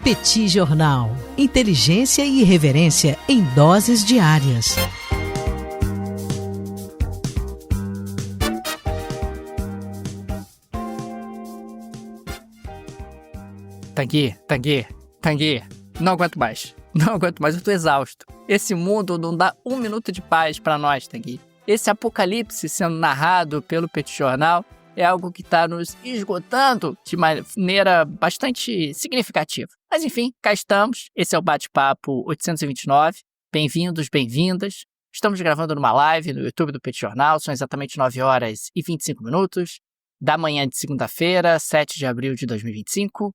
Petit Jornal. Inteligência e irreverência em doses diárias. Tanguy. Não aguento mais, eu tô exausto. Esse mundo não dá um minuto de paz pra nós, Tanguy. Esse apocalipse sendo narrado pelo Petit Jornal é algo que tá nos esgotando de maneira bastante significativa. Mas enfim, cá estamos. Esse é o Bate-Papo 829. Bem-vindos, bem-vindas. Estamos gravando numa live no YouTube do Petit Jornal. São exatamente 9 horas e 25 minutos da manhã de segunda-feira, 7 de abril de 2025.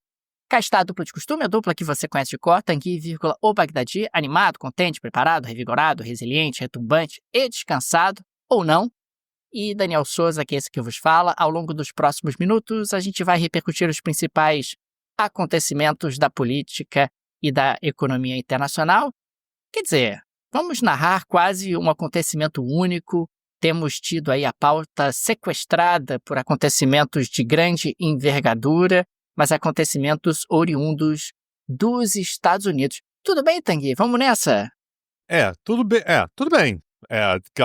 Cá está a dupla de costume, a dupla que você conhece de cor, Tanguy, o Bagdadi, animado, contente, preparado, revigorado, resiliente, retumbante e descansado, ou não. E Daniel Souza, que é esse que vos fala. Ao longo dos próximos minutos, a gente vai repercutir os principais acontecimentos da política e da economia internacional. Quer dizer, vamos narrar quase um acontecimento único. Temos tido aí a pauta sequestrada por acontecimentos de grande envergadura, mas acontecimentos oriundos dos Estados Unidos. Tudo bem, Tanguy? Vamos nessa? Tudo bem.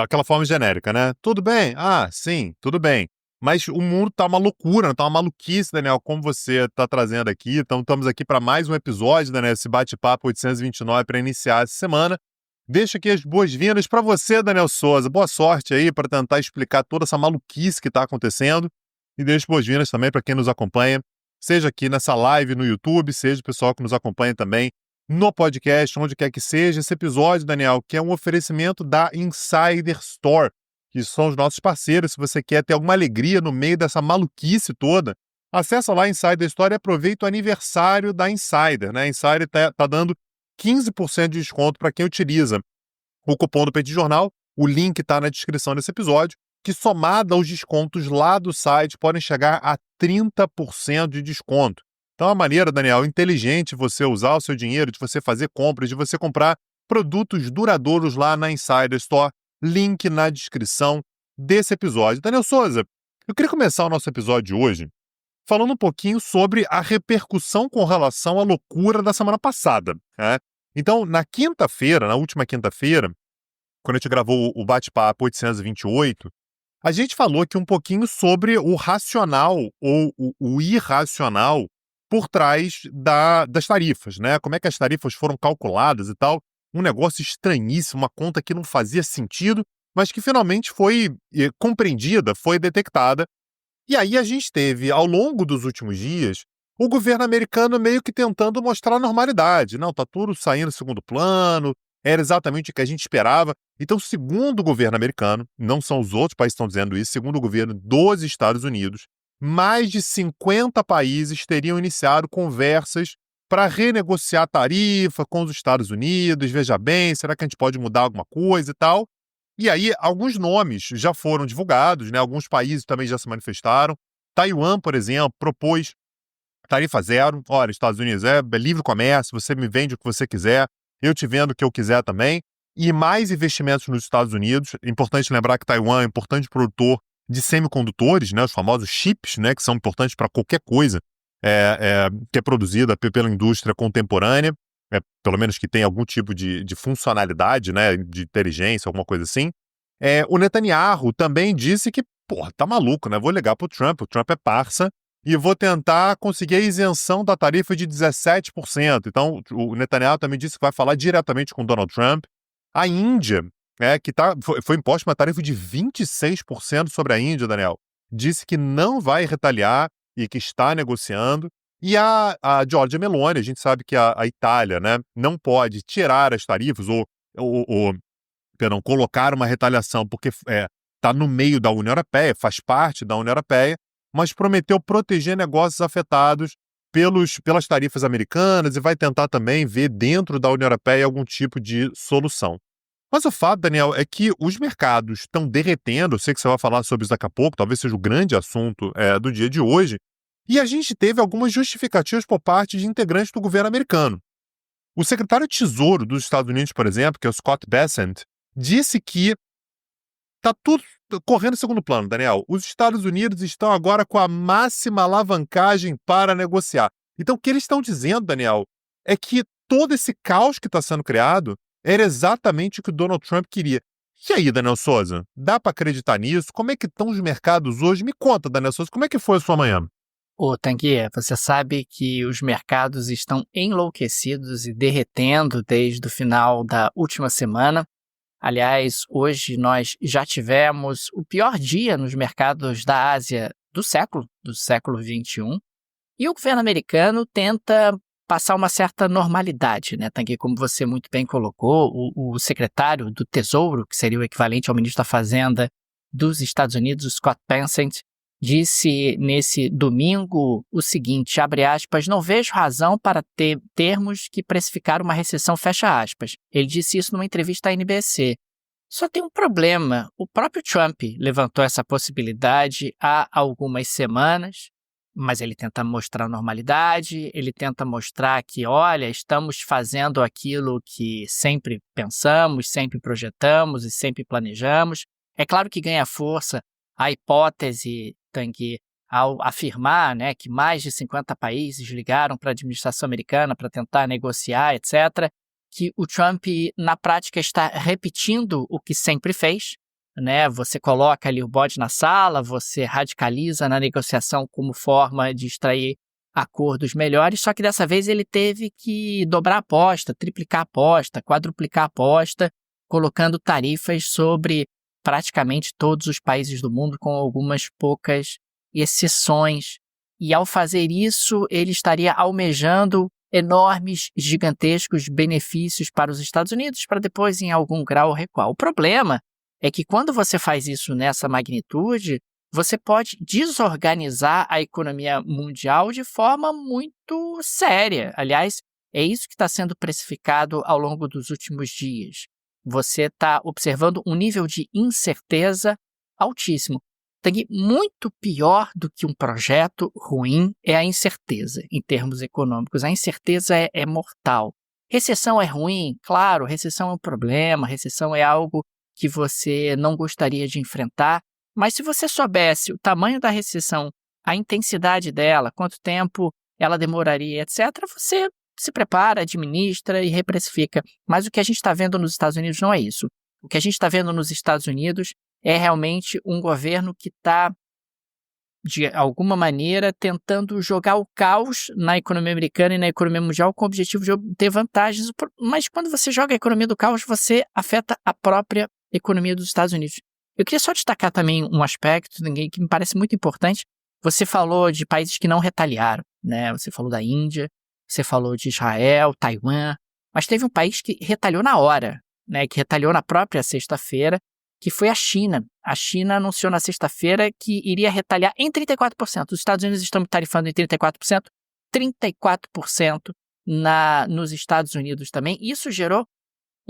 Aquela forma genérica, né? Tudo bem? Ah, sim, tudo bem. Mas o mundo tá uma loucura, tá uma maluquice, Daniel, como você tá trazendo aqui. Então, estamos aqui para mais um episódio, Daniel, esse Bate-Papo 829 para iniciar essa semana. Deixa aqui as boas-vindas para você, Daniel Souza. Boa sorte aí para tentar explicar toda essa maluquice que tá acontecendo. E deixa boas-vindas também para quem nos acompanha, seja aqui nessa live no YouTube, seja o pessoal que nos acompanha também no podcast, onde quer que seja. Esse episódio, Daniel, que é um oferecimento da Insider Store, que são os nossos parceiros. Se você quer ter alguma alegria no meio dessa maluquice toda, acessa lá a Insider Store e aproveita o aniversário da Insider, né? A Insider tá dando 15% de desconto para quem utiliza o cupom do Petit Jornal. O link está na descrição desse episódio, que somado aos descontos lá do site podem chegar a 30% de desconto. Então é uma maneira, Daniel, inteligente você usar o seu dinheiro, de você fazer compras, de você comprar produtos duradouros lá na Insider Store. Link na descrição desse episódio. Daniel Souza, eu queria começar o nosso episódio de hoje falando um pouquinho sobre a repercussão com relação à loucura da semana passada, né? Então, na última quinta-feira, quando a gente gravou o Bate-Papo 828, a gente falou aqui um pouquinho sobre o racional ou o irracional por trás das tarifas, né? Como é que as tarifas foram calculadas e tal. Um negócio estranhíssimo, uma conta que não fazia sentido, mas que finalmente foi compreendida, foi detectada. E aí a gente teve, ao longo dos últimos dias, o governo americano meio que tentando mostrar normalidade. Não, tá tudo saindo no segundo plano, era exatamente o que a gente esperava. Então, segundo o governo americano, não são os outros países que estão dizendo isso, segundo o governo dos Estados Unidos, mais de 50 países teriam iniciado conversas para renegociar a tarifa com os Estados Unidos. Veja bem, será que a gente pode mudar alguma coisa e tal? E aí, alguns nomes já foram divulgados, né? Alguns países também já se manifestaram. Taiwan, por exemplo, propôs tarifa zero. Olha, Estados Unidos é livre comércio, você me vende o que você quiser, eu te vendo o que eu quiser também. E mais investimentos nos Estados Unidos. É importante lembrar que Taiwan é um importante produtor de semicondutores, né? Os famosos chips, né? Que são importantes para qualquer coisa que é produzida pela indústria contemporânea, pelo menos que tem algum tipo de funcionalidade, né? De inteligência, alguma coisa assim. O Netanyahu também disse que, tá maluco, né? Vou ligar pro Trump, o Trump é parça, e vou tentar conseguir a isenção da tarifa de 17%. Então, o Netanyahu também disse que vai falar diretamente com Donald Trump. A Índia, que foi imposta uma tarifa de 26% sobre a Índia, Daniel, disse que não vai retaliar e que está negociando. E a Giorgia Meloni, a gente sabe que a Itália, né, não pode tirar as tarifas ou colocar uma retaliação porque está no meio da União Europeia, faz parte da União Europeia, mas prometeu proteger negócios afetados pelas tarifas americanas e vai tentar também ver dentro da União Europeia algum tipo de solução. Mas o fato, Daniel, é que os mercados estão derretendo. Eu sei que você vai falar sobre isso daqui a pouco, talvez seja o grande assunto do dia de hoje, e a gente teve algumas justificativas por parte de integrantes do governo americano. O secretário de Tesouro dos Estados Unidos, por exemplo, que é o Scott Bessent, disse que está tudo correndo em segundo plano, Daniel. Os Estados Unidos estão agora com a máxima alavancagem para negociar. Então, o que eles estão dizendo, Daniel, é que todo esse caos que está sendo criado era exatamente o que o Donald Trump queria. E aí, Daniel Souza, dá para acreditar nisso? Como é que estão os mercados hoje? Me conta, Daniel Souza, como é que foi a sua manhã? Ô, Tanguy, você sabe que os mercados estão enlouquecidos e derretendo desde o final da última semana. Aliás, hoje nós já tivemos o pior dia nos mercados da Ásia do século XXI, e o governo americano tenta passar uma certa normalidade, né, Tanguy? Como você muito bem colocou, o secretário do Tesouro, que seria o equivalente ao ministro da Fazenda dos Estados Unidos, o Scott Bessent, disse nesse domingo o seguinte, abre aspas, não vejo razão para termos que precificar uma recessão, fecha aspas. Ele disse isso numa entrevista à NBC. Só tem um problema, o próprio Trump levantou essa possibilidade há algumas semanas, mas ele tenta mostrar normalidade, ele tenta mostrar que, olha, estamos fazendo aquilo que sempre pensamos, sempre projetamos e sempre planejamos. É claro que ganha força a hipótese, Tanguy, ao afirmar, né, que mais de 50 países ligaram para a administração americana para tentar negociar, etc., que o Trump, na prática, está repetindo o que sempre fez, né? Você coloca ali o bode na sala, você radicaliza na negociação como forma de extrair acordos melhores, só que dessa vez ele teve que dobrar a aposta, triplicar a aposta, quadruplicar a aposta, colocando tarifas sobre praticamente todos os países do mundo, com algumas poucas exceções. E ao fazer isso, ele estaria almejando enormes, gigantescos benefícios para os Estados Unidos, para depois, em algum grau, recuar. O problema é que quando você faz isso nessa magnitude, você pode desorganizar a economia mundial de forma muito séria. Aliás, é isso que está sendo precificado ao longo dos últimos dias. Você está observando um nível de incerteza altíssimo. Muito pior do que um projeto ruim é a incerteza em termos econômicos. A incerteza é mortal. Recessão é ruim? Claro, recessão é um problema, recessão é algo que você não gostaria de enfrentar, mas se você soubesse o tamanho da recessão, a intensidade dela, quanto tempo ela demoraria, etc., você se prepara, administra e reprecifica. Mas o que a gente está vendo nos Estados Unidos não é isso. O que a gente está vendo nos Estados Unidos é realmente um governo que está, de alguma maneira, tentando jogar o caos na economia americana e na economia mundial com o objetivo de obter vantagens. Mas quando você joga a economia do caos, você afeta a própria economia dos Estados Unidos. Eu queria só destacar também um aspecto que me parece muito importante. Você falou de países que não retaliaram, né? Você falou da Índia, você falou de Israel, Taiwan, mas teve um país que retaliou na hora, né? Que retaliou na própria sexta-feira, que foi a China. A China anunciou na sexta-feira que iria retaliar em 34%. Os Estados Unidos estão tarifando em 34%, 34% nos Estados Unidos também. Isso gerou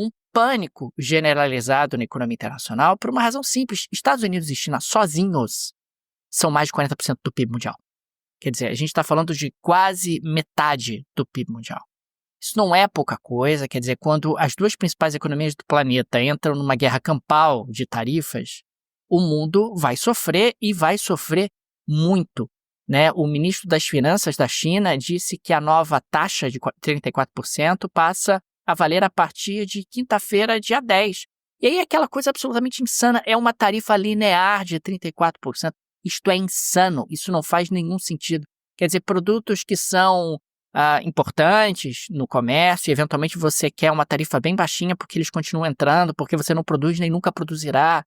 um pânico generalizado na economia internacional por uma razão simples. Estados Unidos e China sozinhos são mais de 40% do PIB mundial. Quer dizer, a gente está falando de quase metade do PIB mundial. Isso não é pouca coisa, quer dizer, quando as duas principais economias do planeta entram numa guerra campal de tarifas, o mundo vai sofrer e vai sofrer muito, né? O ministro das Finanças da China disse que a nova taxa de 34% passa a valer a partir de quinta-feira, dia 10. E aí aquela coisa absolutamente insana, é uma tarifa linear de 34%. Isto é insano, isso não faz nenhum sentido. Quer dizer, produtos que são importantes no comércio, e eventualmente você quer uma tarifa bem baixinha porque eles continuam entrando, porque você não produz nem nunca produzirá.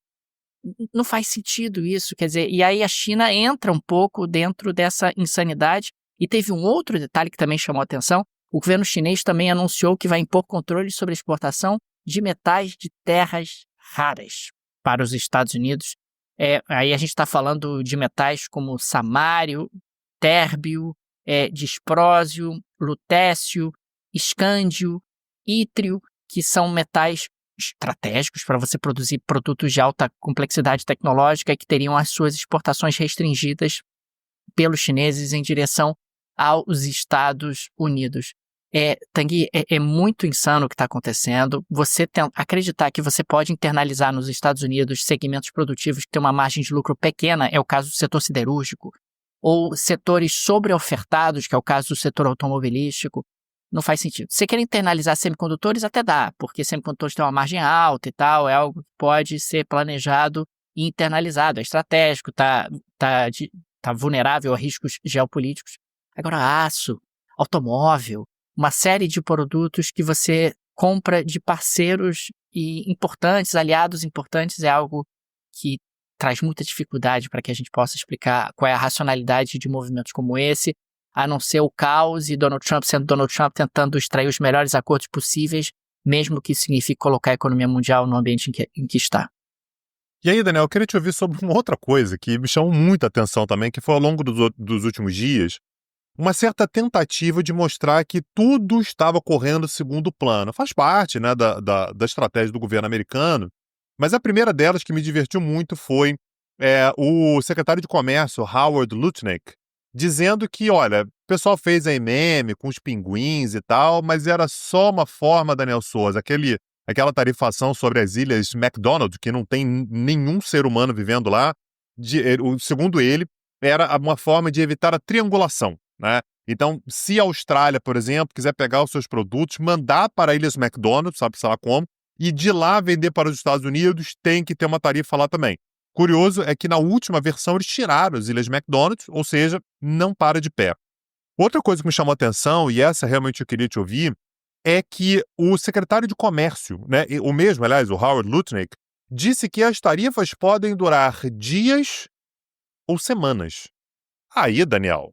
Não faz sentido isso, quer dizer, e aí a China entra um pouco dentro dessa insanidade. E teve um outro detalhe que também chamou a atenção, o governo chinês também anunciou que vai impor controle sobre a exportação de metais de terras raras para os Estados Unidos. Aí a gente está falando de metais como samário, térbio, disprósio, lutécio, escândio, ítrio, que são metais estratégicos para você produzir produtos de alta complexidade tecnológica que teriam as suas exportações restringidas pelos chineses em direção aos Estados Unidos. Tanguy, é muito insano o que está acontecendo. Você acreditar que você pode internalizar nos Estados Unidos segmentos produtivos que têm uma margem de lucro pequena, é o caso do setor siderúrgico, ou setores sobreofertados, que é o caso do setor automobilístico, não faz sentido. Você quer internalizar semicondutores, até dá, porque semicondutores têm uma margem alta e tal, é algo que pode ser planejado e internalizado, é estratégico, tá vulnerável a riscos geopolíticos. Agora, aço, automóvel, uma série de produtos que você compra de parceiros importantes, aliados importantes, é algo que traz muita dificuldade para que a gente possa explicar qual é a racionalidade de movimentos como esse, a não ser o caos e Donald Trump sendo Donald Trump tentando extrair os melhores acordos possíveis, mesmo que isso signifique colocar a economia mundial no ambiente em que está. E aí, Daniel, eu queria te ouvir sobre uma outra coisa que me chamou muita atenção também, que foi ao longo dos últimos dias, uma certa tentativa de mostrar que tudo estava correndo segundo o plano. Faz parte, né, da estratégia do governo americano, mas a primeira delas que me divertiu muito foi o secretário de Comércio, Howard Lutnick, dizendo que, olha, o pessoal fez aí meme com os pinguins e tal, mas era só uma forma, Daniel Souza, aquela tarifação sobre as ilhas McDonald, que não tem nenhum ser humano vivendo lá, segundo ele, era uma forma de evitar a triangulação, né? Então, se a Austrália, por exemplo, quiser pegar os seus produtos, mandar para ilhas McDonald, sabe-se lá como, e de lá vender para os Estados Unidos, tem que ter uma tarifa lá também. Curioso é que na última versão eles tiraram as ilhas McDonald, ou seja, não para de pé. Outra coisa que me chamou a atenção, e essa realmente eu queria te ouvir, é que o secretário de Comércio, né, o mesmo, aliás, o Howard Lutnick, disse que as tarifas podem durar dias ou semanas. Aí, Daniel,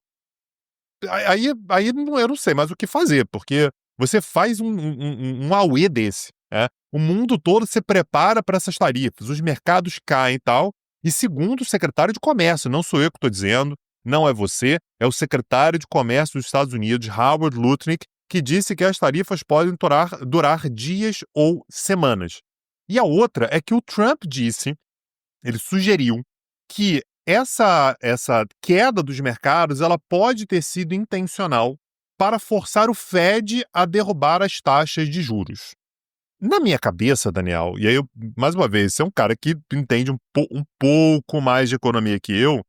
aí eu não sei mais o que fazer, porque você faz um auê desse, né? O mundo todo se prepara para essas tarifas, os mercados caem e tal, e segundo o secretário de Comércio, não sou eu que estou dizendo, não é você, é o secretário de Comércio dos Estados Unidos, Howard Lutnick, que disse que as tarifas podem durar dias ou semanas. E a outra é que o Trump disse, ele sugeriu que essa queda dos mercados ela pode ter sido intencional para forçar o Fed a derrubar as taxas de juros. Na minha cabeça, Daniel, e aí mais uma vez, você é um cara que entende um pouco mais de economia que eu,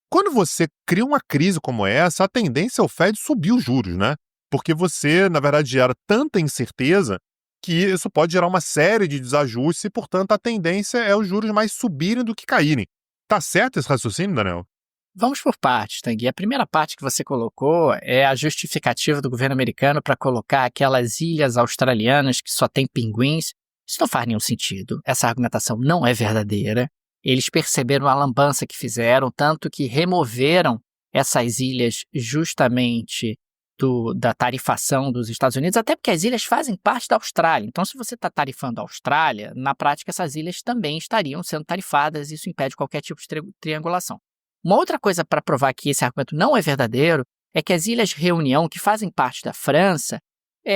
quando você cria uma crise como essa, a tendência é o Fed subir os juros, né? Porque você, na verdade, gera tanta incerteza que isso pode gerar uma série de desajustes e, portanto, a tendência é os juros mais subirem do que caírem. Tá certo esse raciocínio, Daniel? Vamos por partes, Tanguy. A primeira parte que você colocou é a justificativa do governo americano para colocar aquelas ilhas australianas que só tem pinguins. Isso não faz nenhum sentido. Essa argumentação não é verdadeira. Eles perceberam a lambança que fizeram, tanto que removeram essas ilhas justamente da tarifação dos Estados Unidos, até porque as ilhas fazem parte da Austrália. Então, se você está tarifando a Austrália, na prática essas ilhas também estariam sendo tarifadas, e isso impede qualquer tipo de triangulação. Uma outra coisa para provar que esse argumento não é verdadeiro é que as Ilhas Reunião, que fazem parte da França,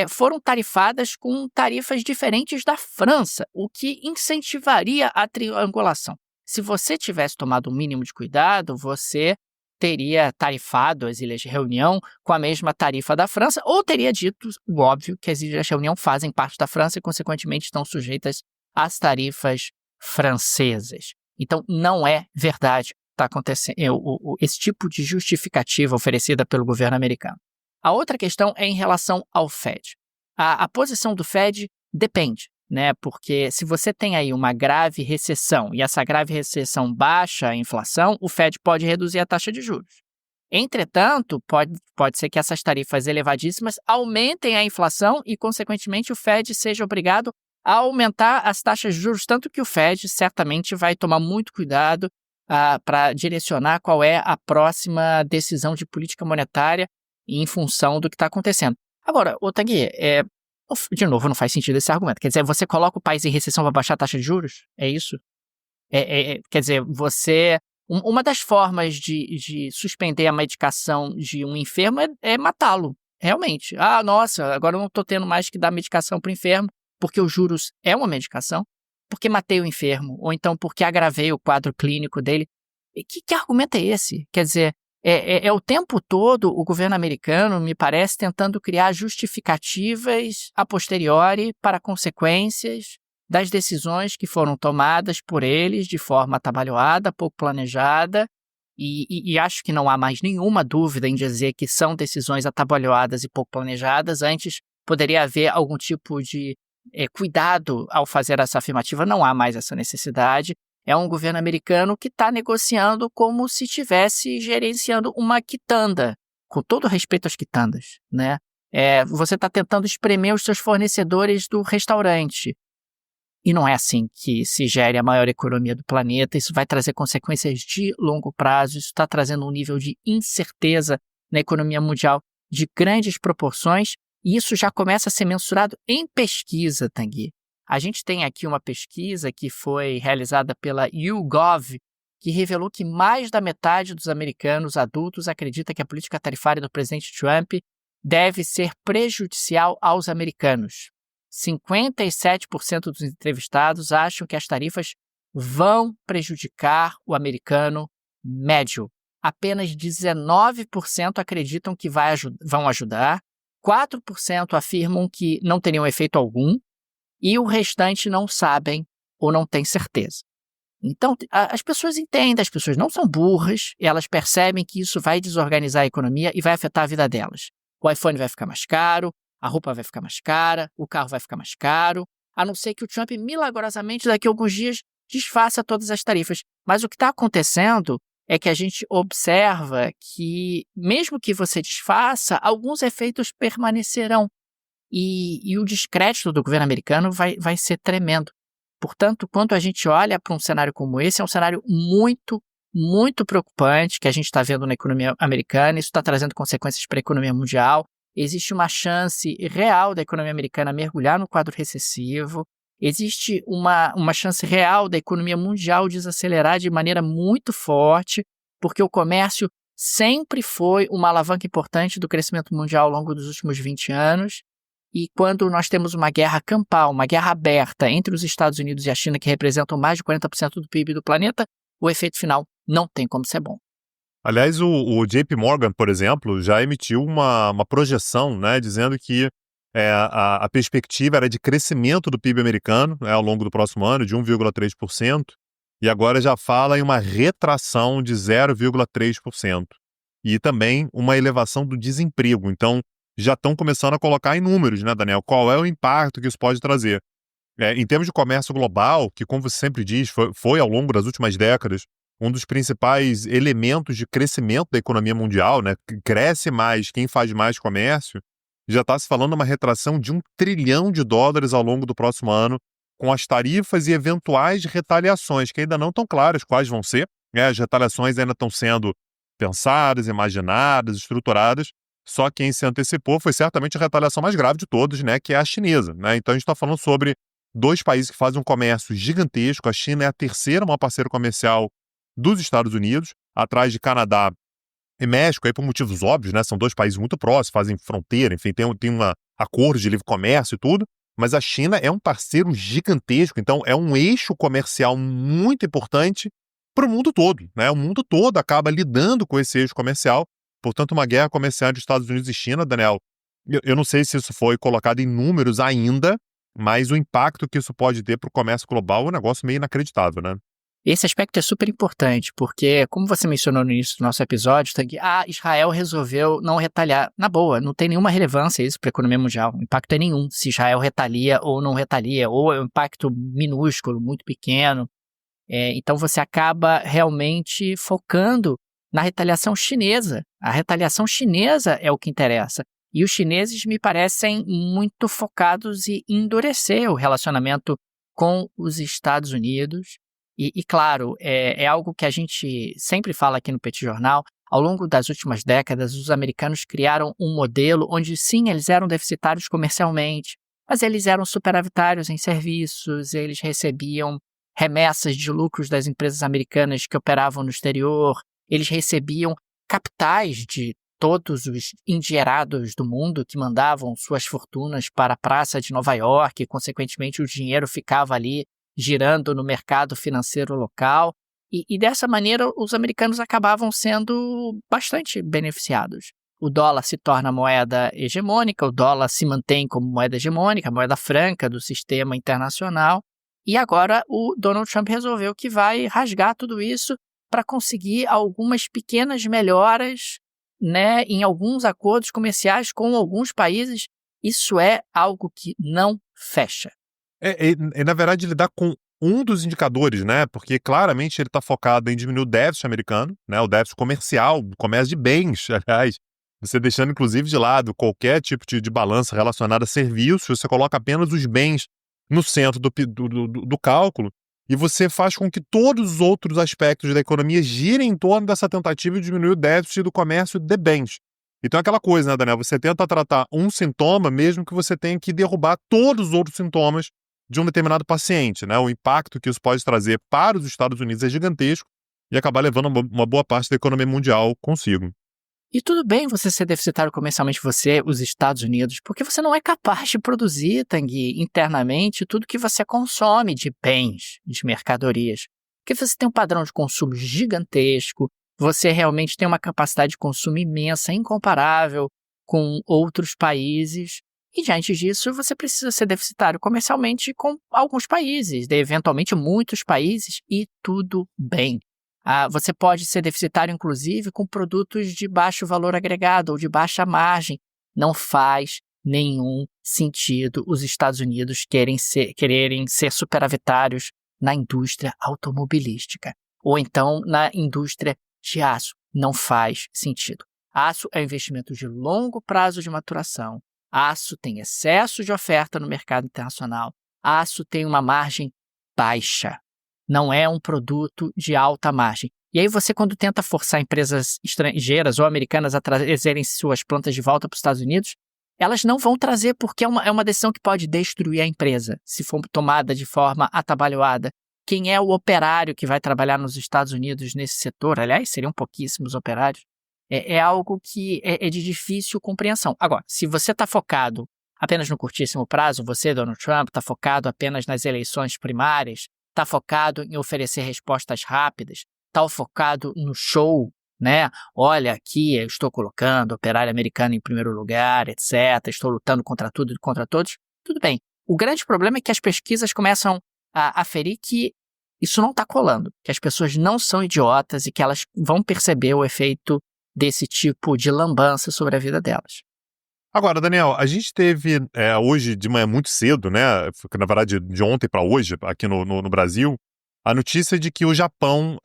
foram tarifadas com tarifas diferentes da França, o que incentivaria a triangulação. Se você tivesse tomado um mínimo de cuidado, você teria tarifado as Ilhas Reunião com a mesma tarifa da França, ou teria dito o óbvio que as Ilhas Reunião fazem parte da França e, consequentemente, estão sujeitas às tarifas francesas. Então, não é verdade está acontecendo esse tipo de justificativa oferecida pelo governo americano. A outra questão é em relação ao Fed. A posição do Fed depende, né? Porque se você tem aí uma grave recessão e essa grave recessão baixa a inflação, o Fed pode reduzir a taxa de juros. Entretanto, pode ser que essas tarifas elevadíssimas aumentem a inflação e, consequentemente, o Fed seja obrigado a aumentar as taxas de juros, tanto que o Fed certamente vai tomar muito cuidado para direcionar qual é a próxima decisão de política monetária em função do que está acontecendo. Agora, Tanguy, de novo, não faz sentido esse argumento. Quer dizer, você coloca o país em recessão para baixar a taxa de juros? É isso? Quer dizer, uma das formas de suspender a medicação de um enfermo é matá-lo, realmente. Ah, nossa, agora eu não estou tendo mais que dar medicação para o enfermo, porque os juros é uma medicação. Porque matei o enfermo, ou então porque agravei o quadro clínico dele. Que argumento é esse? Quer dizer, o tempo todo o governo americano, me parece, tentando criar justificativas a posteriori para consequências das decisões que foram tomadas por eles de forma atabalhoada, pouco planejada, E acho que não há mais nenhuma dúvida em dizer que são decisões atabalhoadas e pouco planejadas. Antes, poderia haver algum tipo de cuidado ao fazer essa afirmativa. Não há mais essa necessidade. É um governo americano que está negociando como se estivesse gerenciando uma quitanda, com todo respeito às quitandas, né? Você está tentando espremer os seus fornecedores do restaurante. E não é assim que se gere a maior economia do planeta. Isso vai trazer consequências de longo prazo. Isso está trazendo um nível de incerteza na economia mundial de grandes proporções. E isso já começa a ser mensurado em pesquisa, Tanguy. A gente tem aqui uma pesquisa que foi realizada pela YouGov, que revelou que mais da metade dos americanos adultos acredita que a política tarifária do presidente Trump deve ser prejudicial aos americanos. 57% dos entrevistados acham que as tarifas vão prejudicar o americano médio. Apenas 19% acreditam que vão ajudar, 4% afirmam que não teriam efeito algum e o restante não sabem ou não têm certeza. Então, as pessoas entendem, as pessoas não são burras, elas percebem que isso vai desorganizar a economia e vai afetar a vida delas. O iPhone vai ficar mais caro, a roupa vai ficar mais cara, o carro vai ficar mais caro, a não ser que o Trump milagrosamente daqui a alguns dias desfaça todas as tarifas. Mas o que está acontecendo é que a gente observa que, mesmo que você desfaça, alguns efeitos permanecerão. E o descrédito do governo americano vai ser tremendo. Portanto, quando a gente olha para um cenário como esse, é um cenário muito, muito preocupante que a gente está vendo na economia americana. Isso está trazendo consequências para a economia mundial. Existe uma chance real da economia americana mergulhar no quadro recessivo. Existe uma chance real da economia mundial desacelerar de maneira muito forte, porque o comércio sempre foi uma alavanca importante do crescimento mundial ao longo dos últimos 20 anos. E quando nós temos uma guerra campal, uma guerra aberta entre os Estados Unidos e a China, que representam mais de 40% do PIB do planeta, o efeito final não tem como ser bom. Aliás, o JP Morgan, por exemplo, já emitiu uma projeção, né, dizendo que a perspectiva era de crescimento do PIB americano, ao longo do próximo ano, de 1,3%, e agora já fala em uma retração de 0,3%. E também uma elevação do desemprego. Então, já estão começando a colocar em números, né, Daniel? Qual é o impacto que isso pode trazer? Em termos de comércio global, que, como você sempre diz, foi ao longo das últimas décadas um dos principais elementos de crescimento da economia mundial, né? Cresce mais quem faz mais comércio. Já está se falando uma retração de $1 trilhão ao longo do próximo ano, com as tarifas e eventuais retaliações, que ainda não estão claras quais vão ser. As retaliações ainda estão sendo pensadas, imaginadas, estruturadas. Só quem se antecipou foi certamente a retaliação mais grave de todas, né, que é a chinesa, né? Então a gente está falando sobre dois países que fazem um comércio gigantesco. A China é a terceira maior parceira comercial dos Estados Unidos, atrás de Canadá e México, aí por motivos óbvios, né? São dois países muito próximos, fazem fronteira, enfim, tem um acordo de livre comércio e tudo, mas a China é um parceiro gigantesco, então é um eixo comercial muito importante para o mundo todo, né? O mundo todo acaba lidando com esse eixo comercial. Portanto, uma guerra comercial entre Estados Unidos e China, Daniel, eu não sei se isso foi colocado em números ainda, mas o impacto que isso pode ter para o comércio global é um negócio meio inacreditável, né? Esse aspecto é super importante, porque, como você mencionou no início do nosso episódio, Israel resolveu não retaliar. Na boa, não tem nenhuma relevância isso para a economia mundial. O impacto é nenhum se Israel retalia ou não retalia, ou é um impacto minúsculo, muito pequeno. Então você acaba realmente focando na retaliação chinesa. A retaliação chinesa é o que interessa. E os chineses me parecem muito focados em endurecer o relacionamento com os Estados Unidos. E claro, é algo que a gente sempre fala aqui no Petit Jornal. Ao longo das últimas décadas, os americanos criaram um modelo onde, sim, eles eram deficitários comercialmente, mas eles eram superavitários em serviços, eles recebiam remessas de lucros das empresas americanas que operavam no exterior, eles recebiam capitais de todos os endinheirados do mundo que mandavam suas fortunas para a Praça de Nova York, e, consequentemente, o dinheiro ficava ali girando no mercado financeiro local. E dessa maneira, os americanos acabavam sendo bastante beneficiados. O dólar se torna moeda hegemônica, o dólar se mantém como moeda hegemônica, moeda franca do sistema internacional. E agora o Donald Trump resolveu que vai rasgar tudo isso para conseguir algumas pequenas melhoras, né, em alguns acordos comerciais com alguns países. Isso é algo que não fecha. Na verdade, lidar com um dos indicadores, né? Porque claramente ele está focado em diminuir o déficit americano, né? O déficit comercial, o comércio de bens, aliás. Você deixando, inclusive, de lado qualquer tipo de balança relacionada a serviços, você coloca apenas os bens no centro do cálculo e você faz com que todos os outros aspectos da economia girem em torno dessa tentativa de diminuir o déficit do comércio de bens. Então é aquela coisa, né, Daniel? Você tenta tratar um sintoma, mesmo que você tenha que derrubar todos os outros sintomas de um determinado paciente, né? O impacto que isso pode trazer para os Estados Unidos é gigantesco e acabar levando uma boa parte da economia mundial consigo. E tudo bem você ser deficitário comercialmente, você, os Estados Unidos, porque você não é capaz de produzir, Tanguy, internamente tudo que você consome de bens, de mercadorias. Porque você tem um padrão de consumo gigantesco, você realmente tem uma capacidade de consumo imensa, incomparável com outros países. E diante disso, você precisa ser deficitário comercialmente com alguns países, eventualmente muitos países, e tudo bem. Você pode ser deficitário, inclusive, com produtos de baixo valor agregado ou de baixa margem. Não faz nenhum sentido os Estados Unidos quererem ser superavitários na indústria automobilística ou então na indústria de aço. Não faz sentido. Aço é um investimento de longo prazo de maturação. Aço tem excesso de oferta no mercado internacional. Aço tem uma margem baixa. Não é um produto de alta margem. E aí você, quando tenta forçar empresas estrangeiras ou americanas a trazerem suas plantas de volta para os Estados Unidos, elas não vão trazer porque é uma decisão que pode destruir a empresa, se for tomada de forma atabalhoada. Quem é o operário que vai trabalhar nos Estados Unidos nesse setor? Aliás, seriam pouquíssimos operários. É algo que é de difícil compreensão. Agora, se você está focado apenas no curtíssimo prazo, você, Donald Trump, está focado apenas nas eleições primárias, está focado em oferecer respostas rápidas, está focado no show, né? Olha, aqui eu estou colocando o operário americano em primeiro lugar, etc. Estou lutando contra tudo e contra todos. Tudo bem. O grande problema é que as pesquisas começam a aferir que isso não está colando, que as pessoas não são idiotas e que elas vão perceber o efeito desse tipo de lambança sobre a vida delas. Agora, Daniel, a gente teve hoje de manhã muito cedo, né? Na verdade, de ontem para hoje, aqui no Brasil, a notícia de que o Japão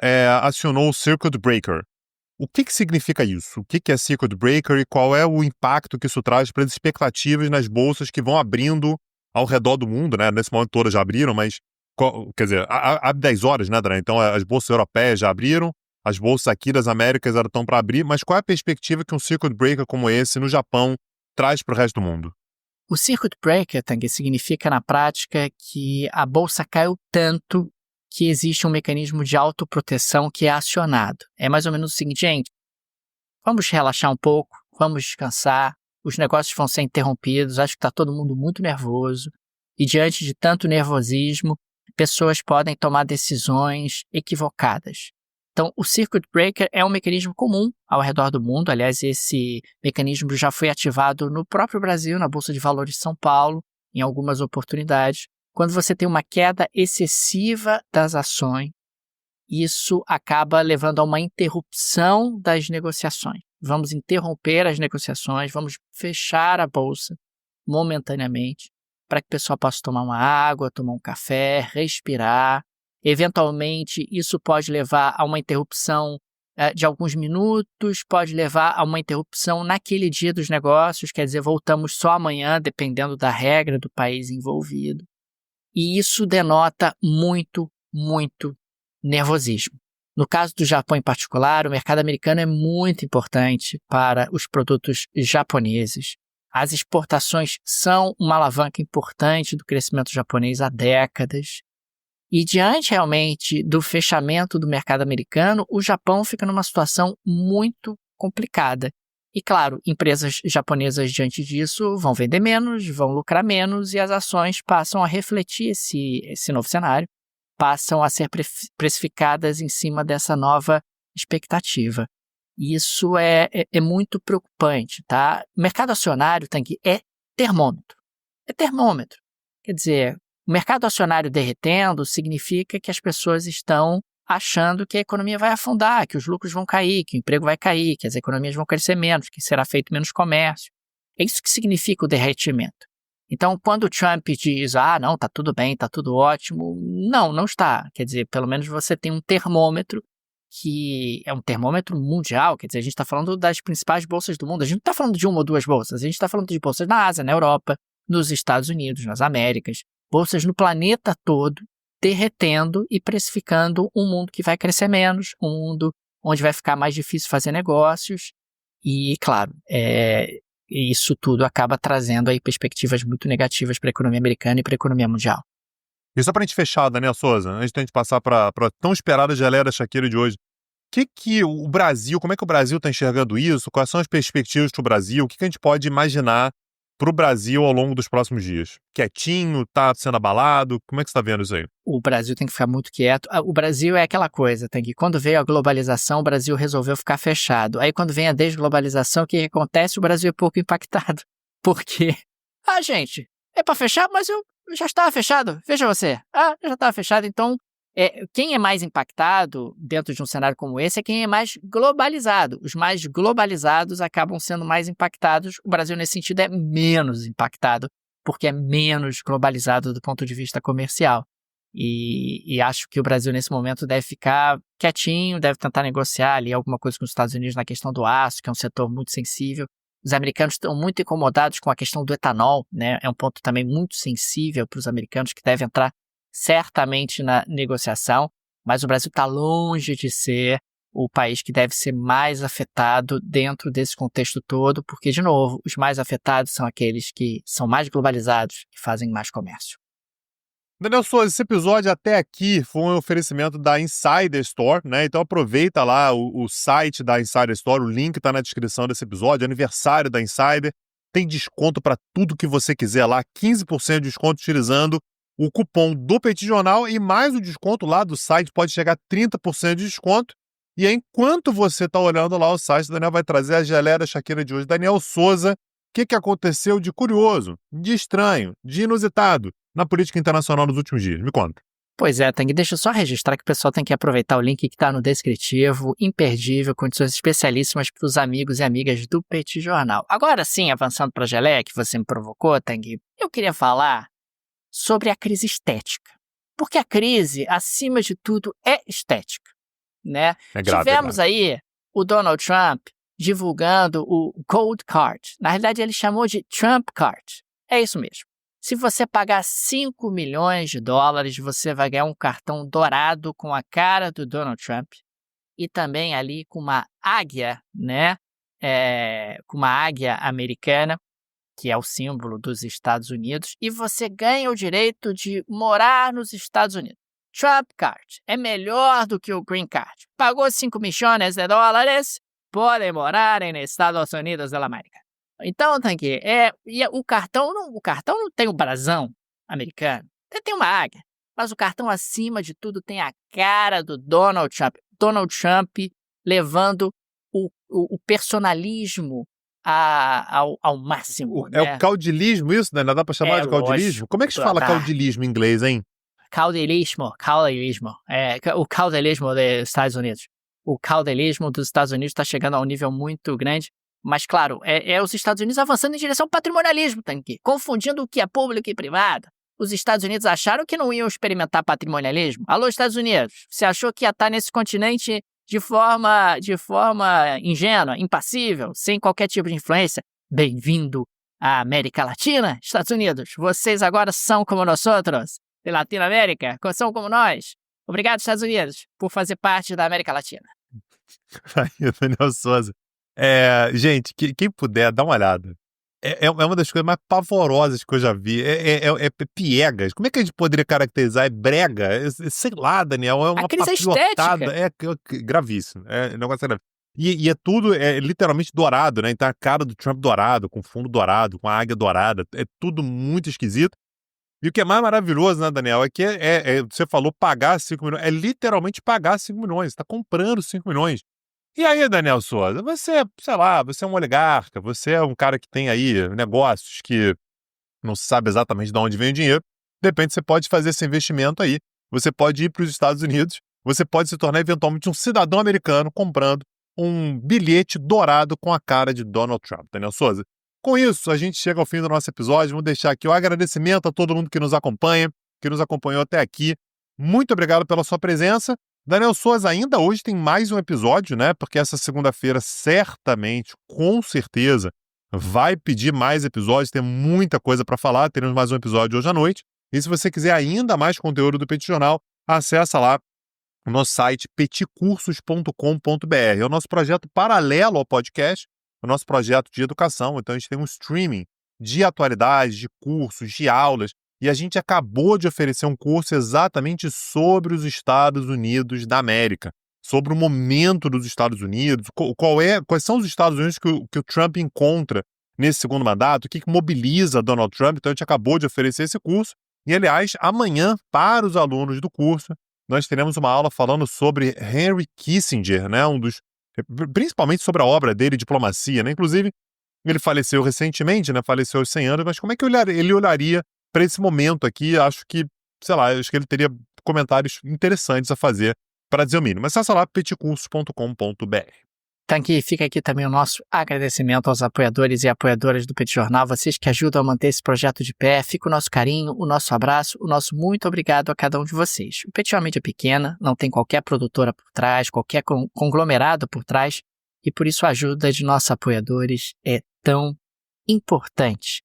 acionou o Circuit Breaker. O que significa isso? O que é Circuit Breaker e qual é o impacto que isso traz para as expectativas nas bolsas que vão abrindo ao redor do mundo, né? Nesse momento todas já abriram, mas, quer dizer, há 10 horas, né, Daniel? Então as bolsas europeias já abriram, as bolsas aqui das Américas estão para abrir, mas qual é a perspectiva que um Circuit Breaker como esse no Japão traz para o resto do mundo? O Circuit Breaker, Tanguy, significa na prática que a bolsa caiu tanto que existe um mecanismo de autoproteção que é acionado. É mais ou menos o seguinte, gente, vamos relaxar um pouco, vamos descansar, os negócios vão ser interrompidos, acho que está todo mundo muito nervoso, e diante de tanto nervosismo, pessoas podem tomar decisões equivocadas. Então, o Circuit Breaker é um mecanismo comum ao redor do mundo. Aliás, esse mecanismo já foi ativado no próprio Brasil, na Bolsa de Valores de São Paulo, em algumas oportunidades. Quando você tem uma queda excessiva das ações, isso acaba levando a uma interrupção das negociações. Vamos interromper as negociações, vamos fechar a bolsa momentaneamente, para que o pessoal possa tomar uma água, tomar um café, respirar. Eventualmente, isso pode levar a uma interrupção de alguns minutos, pode levar a uma interrupção naquele dia dos negócios, quer dizer, voltamos só amanhã, dependendo da regra do país envolvido. E isso denota muito, muito nervosismo. No caso do Japão em particular, o mercado americano é muito importante para os produtos japoneses. As exportações são uma alavanca importante do crescimento japonês há décadas. E diante realmente do fechamento do mercado americano, o Japão fica numa situação muito complicada. E claro, empresas japonesas diante disso vão vender menos, vão lucrar menos e as ações passam a refletir esse novo cenário, passam a ser precificadas em cima dessa nova expectativa. E isso é muito preocupante, tá? O mercado acionário, Tanguy, é termômetro. É termômetro. Quer dizer, o mercado acionário derretendo significa que as pessoas estão achando que a economia vai afundar, que os lucros vão cair, que o emprego vai cair, que as economias vão crescer menos, que será feito menos comércio. É isso que significa o derretimento. Então, quando o Trump diz, não, tá tudo bem, tá tudo ótimo, não está. Quer dizer, pelo menos você tem um termômetro que é um termômetro mundial, quer dizer, a gente está falando das principais bolsas do mundo, a gente não está falando de uma ou duas bolsas, a gente está falando de bolsas na Ásia, na Europa, nos Estados Unidos, nas Américas, bolsas no planeta todo, derretendo e precificando um mundo que vai crescer menos, um mundo onde vai ficar mais difícil fazer negócios e, claro, isso tudo acaba trazendo aí perspectivas muito negativas para a economia americana e para a economia mundial. E só pra gente fechar, Daniel Souza, antes de a gente passar pra tão esperada geleia da Shakira de hoje, o Brasil, como é que o Brasil está enxergando isso? Quais são as perspectivas para o Brasil? O que a gente pode imaginar para o Brasil ao longo dos próximos dias? Quietinho? Tá sendo abalado? Como é que você está vendo isso aí? O Brasil tem que ficar muito quieto. O Brasil é aquela coisa, tem que quando veio a globalização, o Brasil resolveu ficar fechado. Aí quando vem a desglobalização, o que acontece? O Brasil é pouco impactado. Por quê? Gente, é para fechar, mas eu já estava fechado. Veja você. Eu já estava fechado. Então, quem é mais impactado dentro de um cenário como esse é quem é mais globalizado. Os mais globalizados acabam sendo mais impactados. O Brasil, nesse sentido, é menos impactado, porque é menos globalizado do ponto de vista comercial. E acho que o Brasil, nesse momento, deve ficar quietinho, deve tentar negociar ali alguma coisa com os Estados Unidos na questão do aço, que é um setor muito sensível. Os americanos estão muito incomodados com a questão do etanol, né? É um ponto também muito sensível para os americanos que deve entrar certamente na negociação, mas o Brasil está longe de ser o país que deve ser mais afetado dentro desse contexto todo, porque, de novo, os mais afetados são aqueles que são mais globalizados, que fazem mais comércio. Daniel Souza, esse episódio até aqui foi um oferecimento da Insider Store, né? Então aproveita lá o site da Insider Store, o link está na descrição desse episódio, aniversário da Insider, tem desconto para tudo que você quiser lá, 15% de desconto utilizando o cupom do Petit Jornal e mais o desconto lá do site pode chegar a 30% de desconto. E aí, enquanto você está olhando lá o site, o Daniel vai trazer a geleia da Shakira de hoje. Daniel Souza, o que aconteceu de curioso, de estranho, de inusitado na política internacional nos últimos dias? Me conta. Pois é, Tang, deixa eu só registrar que o pessoal tem que aproveitar o link que está no descritivo, imperdível, condições especialíssimas para os amigos e amigas do Petit Jornal. Agora sim, avançando para a geleia que você me provocou, Tang, eu queria falar sobre a crise estética. Porque a crise, acima de tudo, é estética, né? Tivemos aí o Donald Trump divulgando o Gold Card. Na realidade, ele chamou de Trump Card. É isso mesmo. Se você pagar $5 milhões, você vai ganhar um cartão dourado com a cara do Donald Trump e também ali com uma águia, né? Com uma águia americana, que é o símbolo dos Estados Unidos, e você ganha o direito de morar nos Estados Unidos. Trump Card é melhor do que o Green Card. Pagou $5 milhões, pode morar nos Estados Unidos da América. Então, Tanque, o cartão não tem o brasão americano, tem uma águia, mas o cartão, acima de tudo, tem a cara do Donald Trump. Donald Trump levando o personalismo ao máximo. É o caudilismo isso, né? Não dá pra chamar de caudilismo? Lógico. Como é que se fala caudilismo em inglês, hein? Caudilismo. O caudilismo dos Estados Unidos. O caudilismo dos Estados Unidos está chegando a um nível muito grande, mas, claro, os Estados Unidos avançando em direção ao patrimonialismo, Tanque, confundindo o que é público e privado. Os Estados Unidos acharam que não iam experimentar patrimonialismo. Alô, Estados Unidos, você achou que ia estar nesse continente de forma ingênua, impassível, sem qualquer tipo de influência? Bem-vindo à América Latina, Estados Unidos. Vocês agora são como nós outros, de Latinoamérica, são como nós. Obrigado, Estados Unidos, por fazer parte da América Latina. Aí, Daniel Souza. Gente, quem puder, dá uma olhada. É uma das coisas mais pavorosas que eu já vi. É piegas. Como é que a gente poderia caracterizar? É brega? Sei lá, Daniel. É uma crise estética. É gravíssimo. É um negócio grave. E é tudo literalmente dourado, né? Então a cara do Trump dourado, com fundo dourado, com a águia dourada. É tudo muito esquisito. E o que é mais maravilhoso, né, Daniel, é que você falou pagar 5 milhões. É literalmente pagar 5 milhões. Você está comprando 5 milhões. E aí, Daniel Souza, você, sei lá, você é um oligarca, você é um cara que tem aí negócios que não se sabe exatamente de onde vem o dinheiro. De repente, você pode fazer esse investimento aí. Você pode ir para os Estados Unidos você pode se tornar eventualmente um cidadão americano comprando um bilhete dourado com a cara de Donald Trump. Daniel Souza. Com isso, a gente chega ao fim do nosso episódio. Vamos deixar aqui o agradecimento a todo mundo que nos acompanha, que nos acompanhou até aqui. Muito obrigado pela sua presença. Daniel Souza, ainda hoje tem mais um episódio, né? Porque essa segunda-feira, certamente, com certeza, vai pedir mais episódios. Tem muita coisa para falar. Teremos mais um episódio hoje à noite. E se você quiser ainda mais conteúdo do Petit Jornal, acessa lá o nosso site petcursos.com.br. É o nosso projeto paralelo ao podcast, o nosso projeto de educação. Então, a gente tem um streaming de atualidades, de cursos, de aulas. E a gente acabou de oferecer um curso exatamente sobre os Estados Unidos da América, sobre o momento dos Estados Unidos, quais são os Estados Unidos que o Trump encontra nesse segundo mandato, o que mobiliza Donald Trump. Então, a gente acabou de oferecer esse curso. E, aliás, amanhã, para os alunos do curso, nós teremos uma aula falando sobre Henry Kissinger, né? Principalmente sobre a obra dele, Diplomacia, né? Inclusive, ele faleceu recentemente, né? Faleceu aos 100 anos, mas como é que ele olharia para esse momento aqui? Acho que ele teria comentários interessantes a fazer, para dizer o mínimo. Mas acessa lá petcursos.com.br. Tanque, fica aqui também o nosso agradecimento aos apoiadores e apoiadoras do Petit Jornal, vocês que ajudam a manter esse projeto de pé. Fica o nosso carinho, o nosso abraço, o nosso muito obrigado a cada um de vocês. O Petit é uma mídia pequena, não tem qualquer produtora por trás, qualquer conglomerado por trás, e por isso a ajuda de nossos apoiadores é tão importante.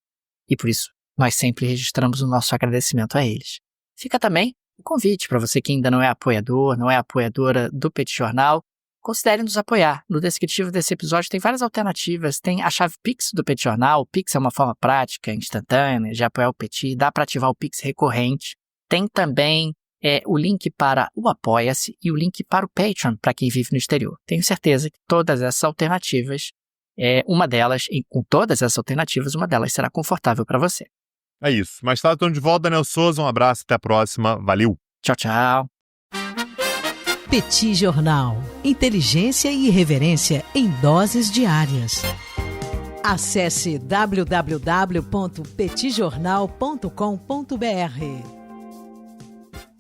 E por isso nós sempre registramos o nosso agradecimento a eles. Fica também o convite para você que ainda não é apoiador, não é apoiadora do Petit Jornal, considere nos apoiar. No descritivo desse episódio tem várias alternativas. Tem a chave Pix do Petit Jornal. O Pix é uma forma prática, instantânea de apoiar o Petit. Dá para ativar o Pix recorrente. Tem também o link para o Apoia-se e o link para o Patreon para quem vive no exterior. Tenho certeza que todas essas alternativas, com todas essas alternativas, uma delas será confortável para você. É isso. Mais tarde estamos de volta, Daniel Souza. Um abraço, até a próxima. Valeu. Tchau, tchau. Petit Jornal. Inteligência e irreverência em doses diárias. Acesse www.petitjornal.com.br.